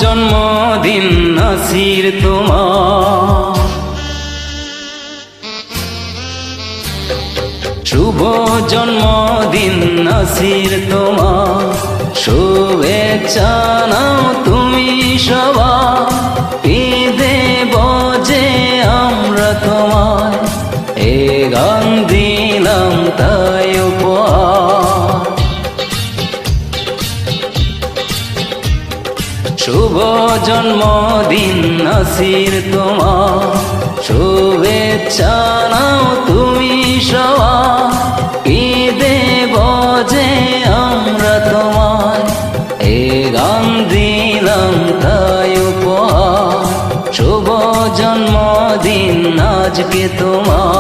জন্মদিন নাসির তোমার, শুভ জন্মদিন নাসির তোমার। শুভেচ্ছা নাও তুমি সবার, ঈদে বজে আমরা তোমায় এ গান দিলাম তাই উপহার। শুভ জন্মদিন নাসির তোমার, শুভেচ্ছা নাও তুমি সবার, ঈদে বজে আমরা তোমায় এ গান দিলাম তাই উপহার। শুভ জন্মদিন আজকে তোমার।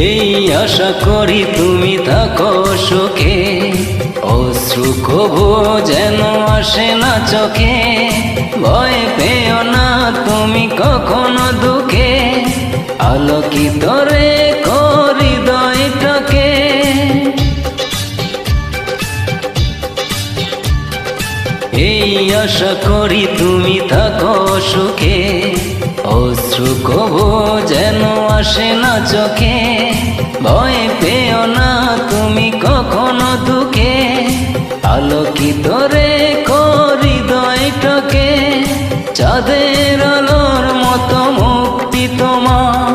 এই আশা করি তুমি থাকো সুখে, অশ্রু কভু যেন আসে না চোখে। ভয় পেও না তুমি কখনো দুঃখে, আলোকিত রেখো হৃদয়টাকে। এই আশা করি তুমি থাকো সুখে, অশ্রু কভু যেন আসে না চোখে। ভয় পেও না তুমি কখনো দুঃখে, আলোকিত রেখো হৃদয়টাকে। চাঁদের আলোর মতো মুক্তি তোমার,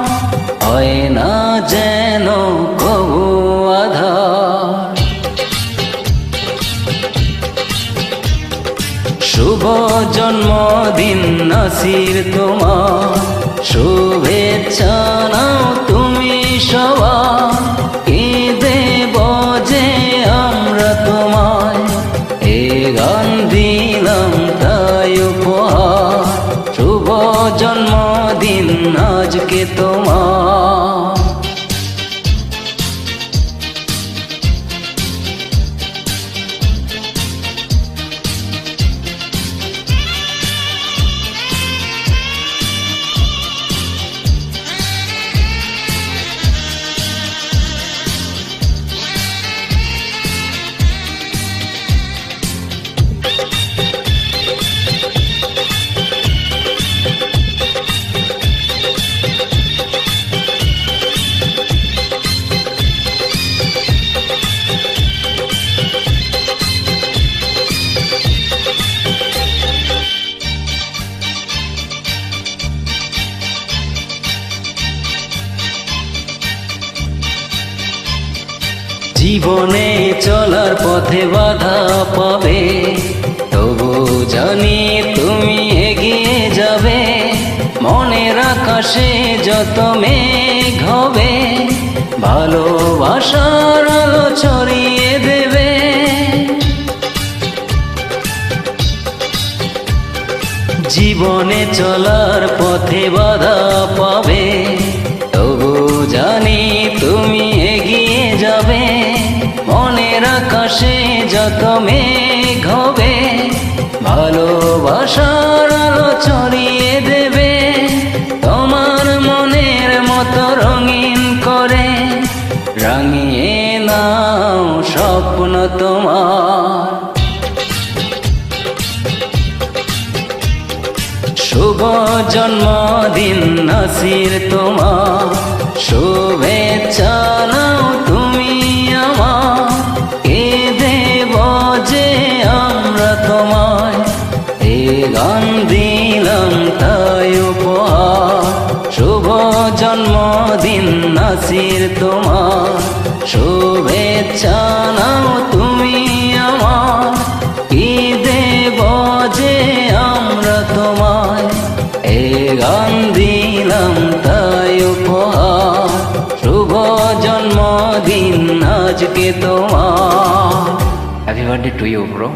হয় না যেন কভু আধার। শুভ জন্মদিন নাসির তোমার, শুভেচ্ছা নাও তুমি সবার, ঈদে বজে আমরা তোমায় এ গান দিলাম তাই উপহার। শুভ জন্মদিন আজকে তোমার। জীবনে চলার পথে বাধা পাবে, তবু জানি তুমি এগিয়ে যাবে। মনের আকাশে যত মেঘ হবে, ভালোবাসার আলো ছড়িয়ে দেবে। জীবনে চলার পথে বাধা পাবে, তবু জানি তুমি এগিয়ে যাবে। মনের আকাশে যত মেঘ হবে, ভালোবাসার আলো ছড়িয়ে দেবে। তোমার মনের মতো রঙিন করে রাঙিয়ে নাও স্বপ্ন তোমার। শুভ জন্মদিন নাসির তোমার, শুভেচ্ছা নাও তুমি আমার, ঈদে বজে আমরা তোমায় এ গান দিলাম তাই উপহার। শুভ জন্মদিন নাসির তোমার, শুভেচ্ছা নাও তুমি আমার, ঈদে বজে আমরা তোমায় এ গান দিলাম তাই উপহার। শুভ জন্মদিন আজকে তোমার। Birthday to you bro.